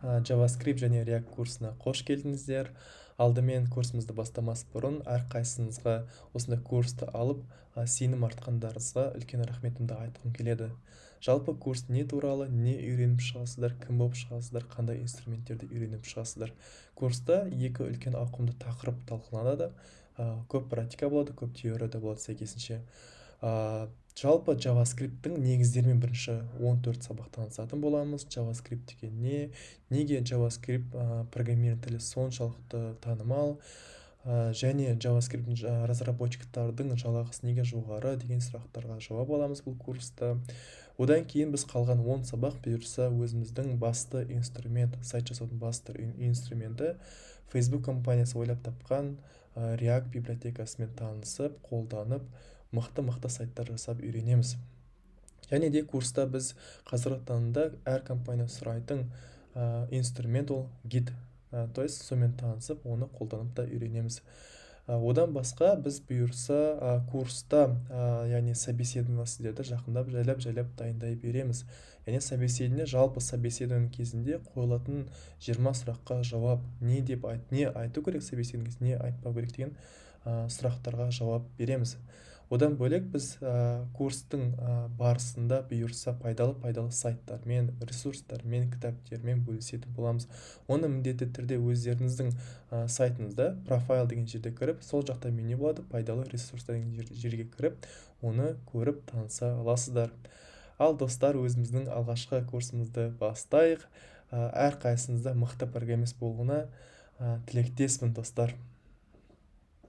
JavaScript және React курсына қош келдіңіздер. Алдымен курсымызды бастамас бұрын әрқайсыңызға осындай курсты алып сенім артқандарыңызға үлкен рахметімді айтқым келеді. Жалпы курс не туралы, не үйреніп шығасыздар, кім болып шығасыздар, қандай инструменттерді үйреніп шығасыздар. Курста екі үлкен ауқымды тақырып талқыланады. Көп практика болады, көп теория да болады сәйкесінше. Жалпы JavaScript-тің негіздерімен бірінші 14 сабақ танысатын боламыз. JavaScript деген не, неге JavaScript программирование тілі соншалықты танымал, және JavaScript разработчиктардың жалақысы неге жоғары деген сұрақтарға жауап аламыз бұл курста. Одан кейін біз қалған 10 сабақ бұйырса өзіміздің басты инструмент, сайт жасаудың басты инструменті Facebook компаниясы ойлап тапқан React библиотекасымен танысып, қолданып, мықты сайттар жасап үйренеміз. Және де курста біз қазіргі таңда әр компания сұрайтын инструмент ол Git. То есть сонымен танысып, оны қолданып та үйренеміз. Одан басқа біз бұйырса курста яғни собеседование сіздерді жақындап жайлап дайындай береміз. Яғни собеседование, жалпы собеседование кезінде қойылатын 20 сұраққа жауап, не айту керек собеседование, не айтпау керек деген сұрақтарға жауап береміз. Одан бөлек біз курстың барысында бұйырса пайдалы сайттармен, ресурстармен, кітаптермен бөлісетін боламыз. Оны міндетті түрде өздеріңіздің сайтыңызда профайл деген жерде кіріп, сол жақта меню болады, пайдалы ресурстар деген жерге кіріп, оны көріп таныса аласыздар. Ал достар, өзіміздің алғашқы курсымызды бастайық. Әрқайсыңызда мықты программист болуына тілектеспін достар.